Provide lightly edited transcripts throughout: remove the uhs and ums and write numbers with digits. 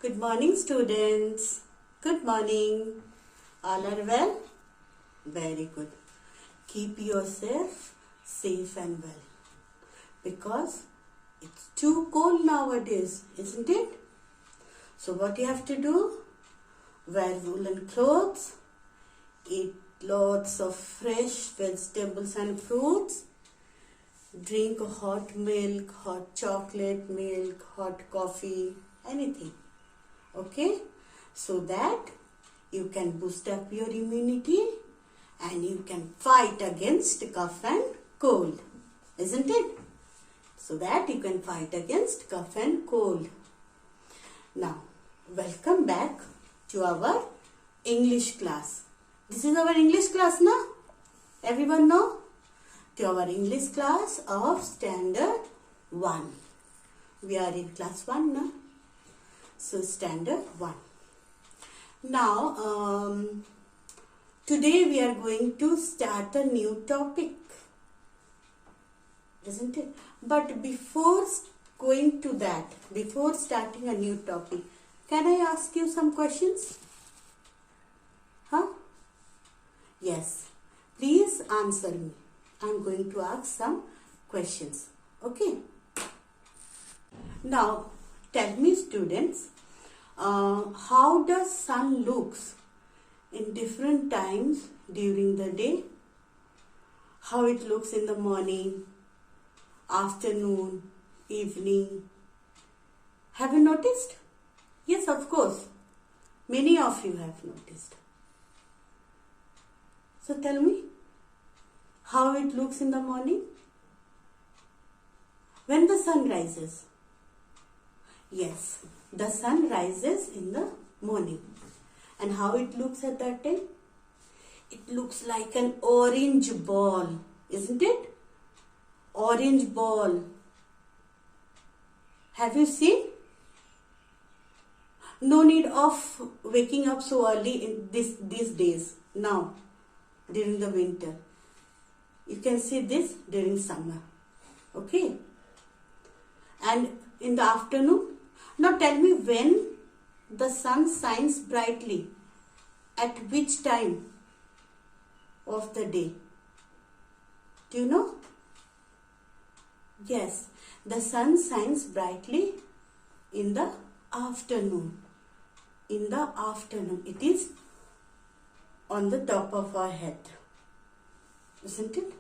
Good morning, students. Good morning. All are well? Very good. Keep yourself safe and well because it's too cold nowadays, isn't it? So what you have to do? Wear woolen clothes, eat lots of fresh vegetables and fruits, drink hot milk, hot chocolate milk, hot coffee, anything. Okay, so that you can boost up your immunity and you can fight against cough and cold, isn't it? So that you can fight against cough and cold. Now, welcome back to our English class. This is our English class now. Everyone know? To our English class of Standard 1. We are in class 1 now. So Standard 1. Now, today we are going to start a new topic, isn't it? But before going to that, before starting a new topic, can I ask you some questions? Huh? Yes. Please answer me. I am going to ask some questions. Okay. Now, tell me, students, how does sun looks in different times during the day? How it looks in the morning, afternoon, evening. Have you noticed? Yes, of course. Many of you have noticed. So tell me, how it looks in the morning? When the sun rises. Yes, the sun rises in the morning. And how it looks at that time? It looks like an orange ball, isn't it? Orange ball. Have you seen? No need of waking up so early in these days, now, during the winter. You can see this during summer. Okay? And in the afternoon, now tell me when the sun shines brightly, at which time of the day? Do you know? Yes, the sun shines brightly in the afternoon. In the afternoon, it is on the top of our head, isn't it?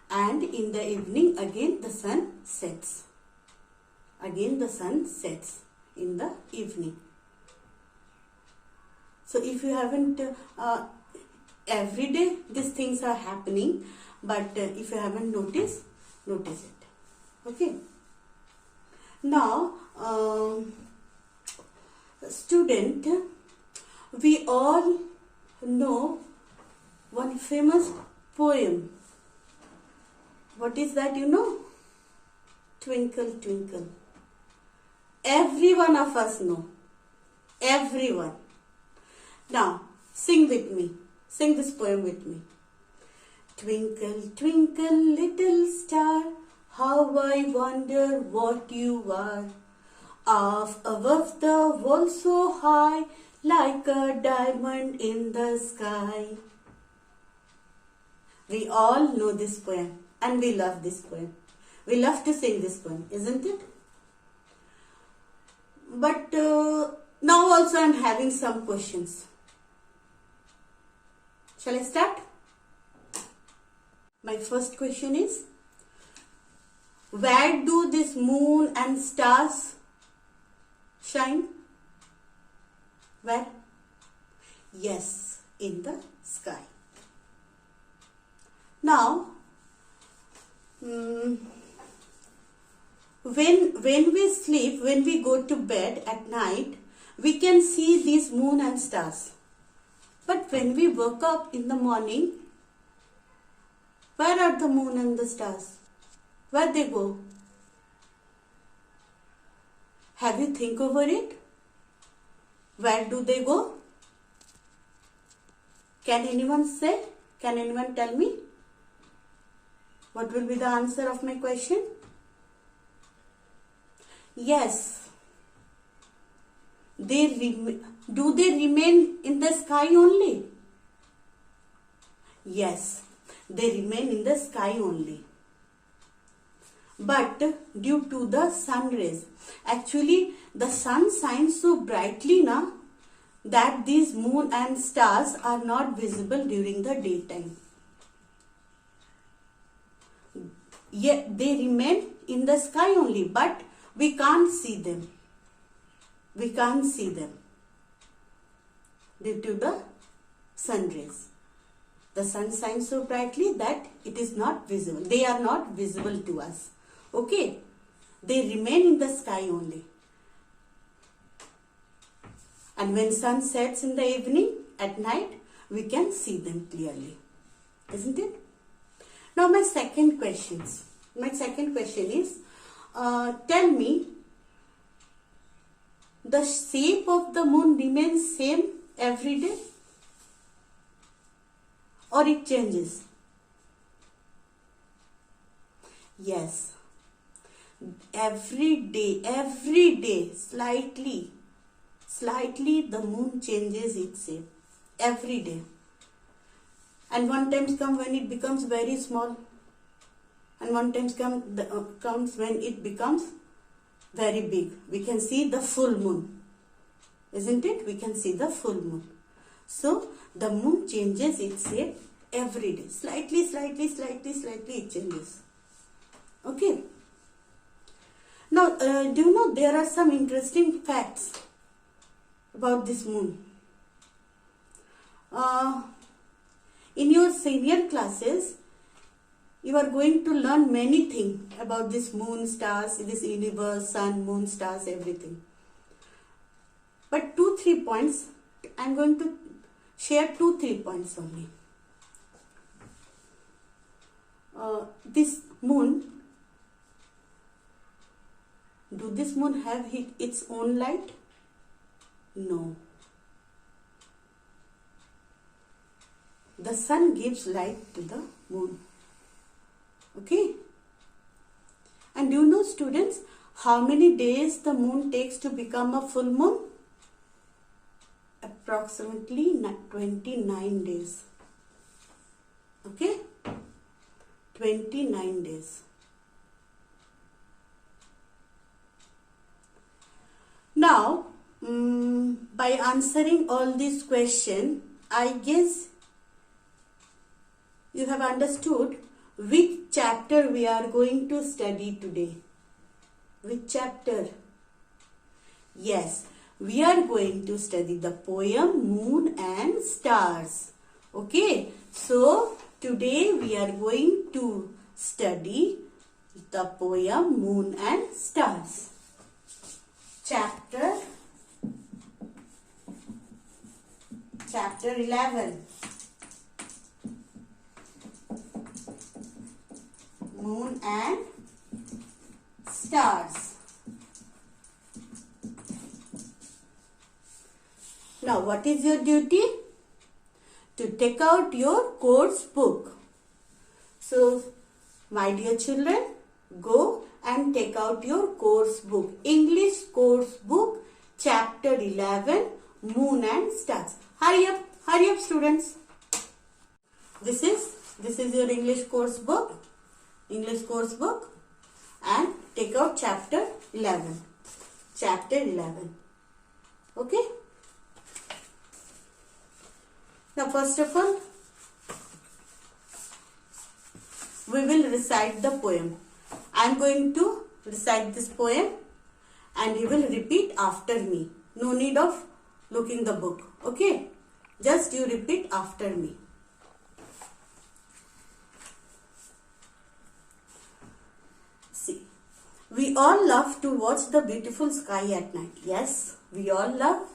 And in the evening, again the sun sets. Again the sun sets in the evening. So if you haven't, every day these things are happening, but if you haven't noticed, notice it. Okay. Now, student, we all know one famous poem. What is that, you know? Twinkle, twinkle. Every one of us know. Everyone. Now, sing with me. Sing this poem with me. Twinkle, twinkle, little star, how I wonder what you are. Off above the world so high, like a diamond in the sky. We all know this poem and we love this poem. We love to sing this poem, isn't it? But now also I am having some questions. Shall I start? My first question is, where do this moon and stars shine? Where? Yes, in the sky. Now, when we sleep, when we go to bed at night, we can see these moon and stars. But when we wake up in the morning, where are the moon and the stars? Where they go? Have you think over it? Where do they go? Can anyone say? Can anyone tell me? What will be the answer of my question? Yes, do they remain in the sky only? Yes, they remain in the sky only. But due to the sun rays, actually the sun shines so brightly now that these moon and stars are not visible during the daytime. Yet they remain in the sky only, but we can't see them. We can't see them due to the sun rays. The sun shines so brightly that it is not visible. They are not visible to us. Okay? They remain in the sky only. And when sun sets in the evening, at night, we can see them clearly. Isn't it? Now my second question is, tell me, the shape of the moon remains same every day or it changes? Yes, every day, slightly the moon changes its shape every day. And one time comes when it becomes very small, and one time comes when it becomes very big. We can see the full moon, isn't it? We can see the full moon. So the moon changes its shape every day. Slightly it changes. Okay. Now, do you know there are some interesting facts about this moon? In your senior classes, you are going to learn many things about this moon, stars, this universe, sun, moon, stars, everything. But 2-3 points, I am going to share 2-3 points only. This moon, do this moon have its own light? No. The sun gives light to the moon. Okay? And do you know, students, how many days the moon takes to become a full moon? Approximately 29 days. Okay? 29 days. Now, by answering all these questions, I guess you have understood which chapter we are going to study today. Which chapter? Yes, we are going to study the poem Moon and Stars. Okay, so today we are going to study the poem Moon and Stars. Chapter 11. Moon and Stars. Now, what is your duty? To take out your course book. So, my dear children, go and take out your course book. English course book, chapter 11, Moon and Stars. Hurry up students. This is your English course book. And take out chapter 11. Okay? Now first of all, we will recite the poem. I am going to recite this poem and you will repeat after me. No need of looking the book. Okay? Just you repeat after me. See, we all love to watch the beautiful sky at night. Yes, we all love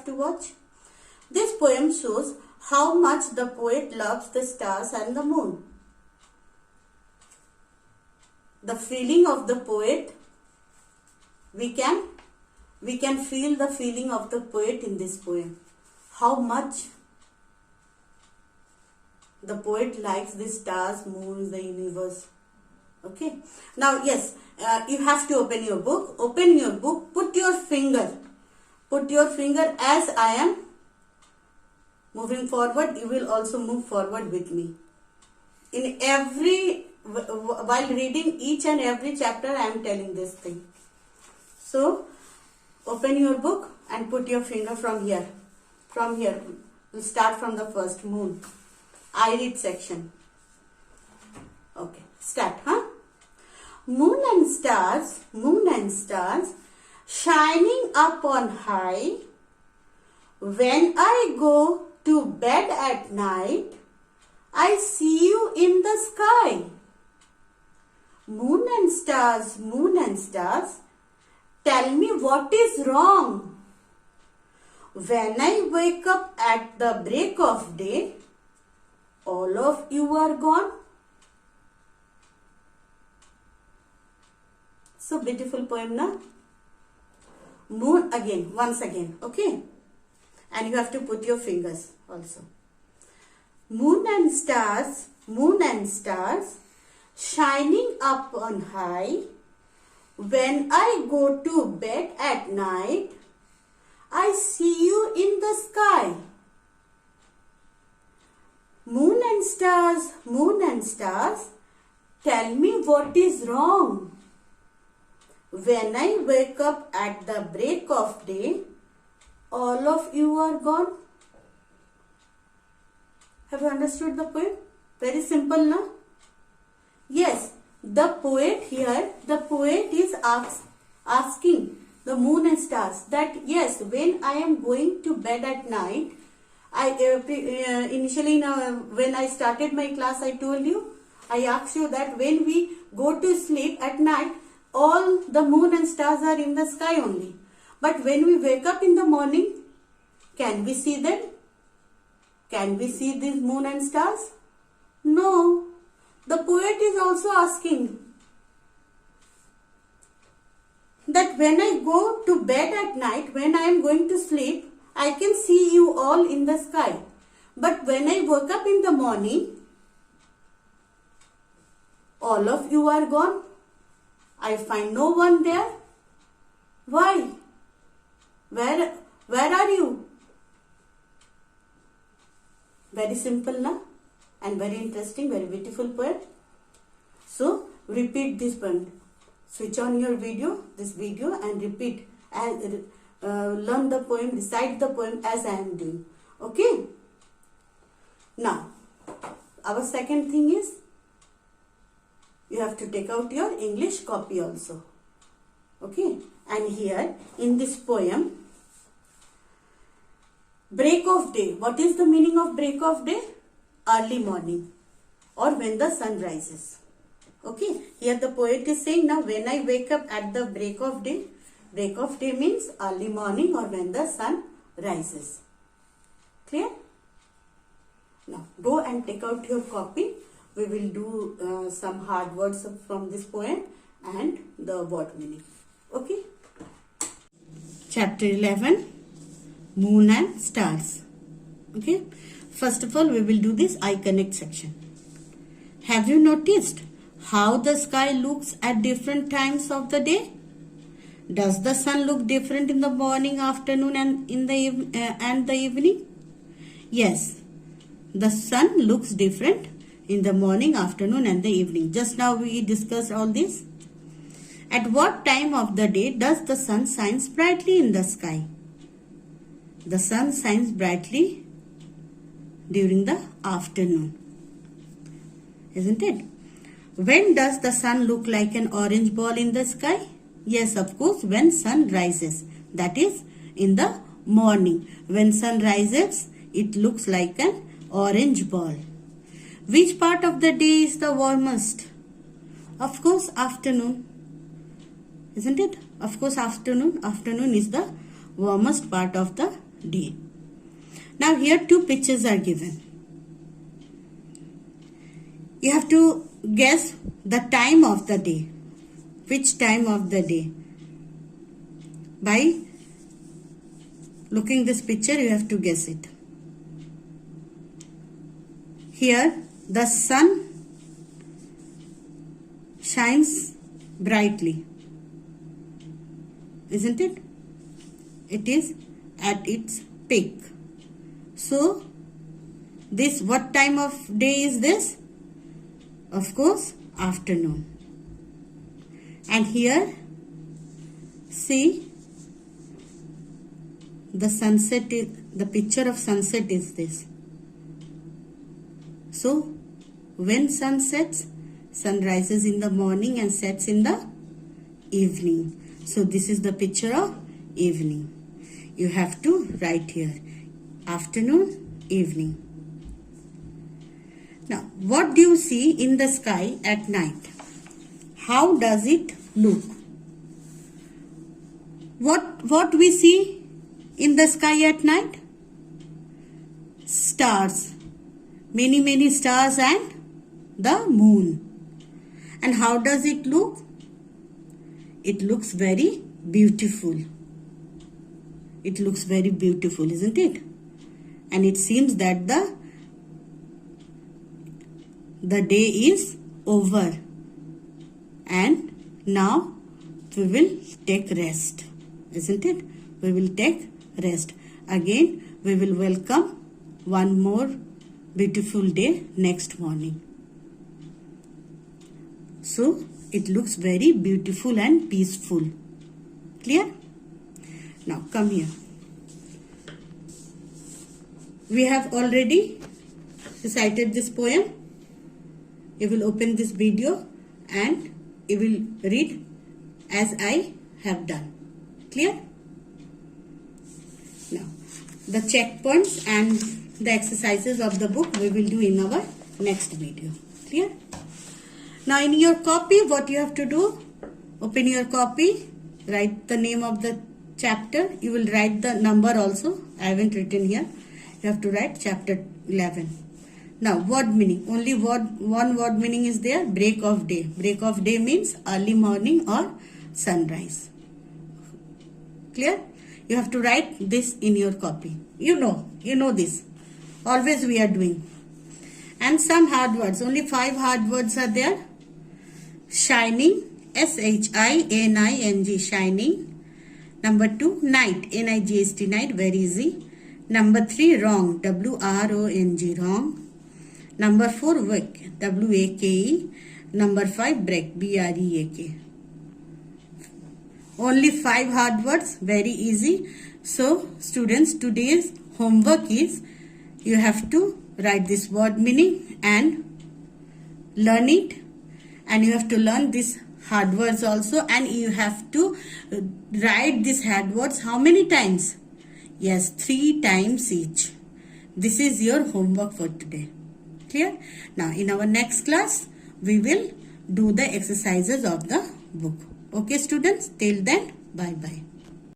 to watch. This poem shows how much the poet loves the stars and the moon. The feeling of the poet, we can feel the feeling of the poet in this poem. How much the poet likes the stars, moons, the universe. Okay. Now, yes, you have to open your book. Put your finger Put your finger as I am moving forward. You will also move forward with me. In every, while reading each and every chapter, I am telling this thing. So, open your book and put your finger from here. From here. We'll start from the first, moon. I read section. Okay, start, huh? Moon and stars, shining up on high. When I go to bed at night, I see you in the sky. Moon and stars, tell me what is wrong. When I wake up at the break of day, all of you are gone. So beautiful poem, na? Moon again, once again, okay? And you have to put your fingers also. Moon and stars, shining up on high. When I go to bed at night, I see you in the sky. Moon and stars, tell me what is wrong. When I wake up at the break of day, all of you are gone. Have you understood the poem? Very simple, no? Yes, the poet here, the poet is asking the moon and stars that yes, when I am going to bed at night, initially when I started my class, I told you, I asked you that when we go to sleep at night, all the moon and stars are in the sky only. But when we wake up in the morning, can we see them? Can we see these moon and stars? No. The poet is also asking that when I go to bed at night, when I am going to sleep, I can see you all in the sky. But when I wake up in the morning, all of you are gone. I find no one there. Why? Where are you? Very simple, na? And very interesting, very beautiful poem. So, repeat this poem. Switch on your this video and repeat and learn the poem, recite the poem as I am doing. Okay? Now, our second thing is, you have to take out your English copy also. Okay? And here, in this poem, break of day. What is the meaning of break of day? Early morning or when the sun rises. Okay? Here the poet is saying, now when I wake up at the break of day means early morning or when the sun rises. Clear? Now, go and take out your copy. We will do some hard words from this poem and the word meaning. Okay? Chapter 11, Moon and Stars. Okay? First of all, we will do this I connect section. Have you noticed how the sky looks at different times of the day? Does the sun look different in the morning, afternoon and in the evening? Yes, the sun looks different in the morning, afternoon and the evening. Just now we discussed all this. At what time of the day does the sun shines brightly in the sky? The sun shines brightly during the afternoon, isn't it? When does the sun look like an orange ball in the sky? Yes, of course, when sun rises. That is in the morning. When sun rises, it looks like an orange ball. Which part of the day is the warmest? Of course, afternoon. Isn't it? Of course, afternoon. Afternoon is the warmest part of the day. Now, here two pictures are given. You have to guess the time of the day. Which time of the day? By looking this picture, you have to guess it. Here, the sun shines brightly. Isn't it? it is at its peak. So this, what time of day is this? Of course, afternoon. And here, see, the sunset is, the picture of sunset is this. So when sun sets, sun rises in the morning and sets in the evening. So this is the picture of evening. You have to write here, afternoon, evening. Now, what do you see in the sky at night? How does it look? What we see in the sky at night? Stars. Many stars and the moon. And how does it look? It looks very beautiful. It looks very beautiful, isn't it? And it seems that the day is over. And now we will take rest, isn't it? We will take rest. Again, we will welcome one more beautiful day next morning. So it looks very beautiful and peaceful. Clear? Now come here. We have already recited this poem. You will open this video and you will read as I have done. Clear? Now, the checkpoints and the exercises of the book we will do in our next video. Clear? Now, in your copy, what you have to do, open your copy, write the name of the chapter. You will write the number also. I haven't written here. You have to write chapter 11. Now, word meaning. Only one word meaning is there. Break of day. Break of day means early morning or sunrise. Clear? You have to write this in your copy. You know this. Always we are doing. And some hard words. Only 5 hard words are there. Shining. S-H-I-N-I-N-G. Shining. Number 2. Night. N-I-G-H-T. Night. Very easy. Number 3. Wrong. W-R-O-N-G. Wrong. Number 4, wake, W-A-K-E. Number 5, break, B-R-E-A-K. Only 5 hard words, very easy. So, students, today's homework is, you have to write this word meaning and learn it. And you have to learn these hard words also. And you have to write these hard words how many times? Yes, 3 times each. This is your homework for today. Clear? Now, in our next class, we will do the exercises of the book. Okay, students? Till then, bye-bye.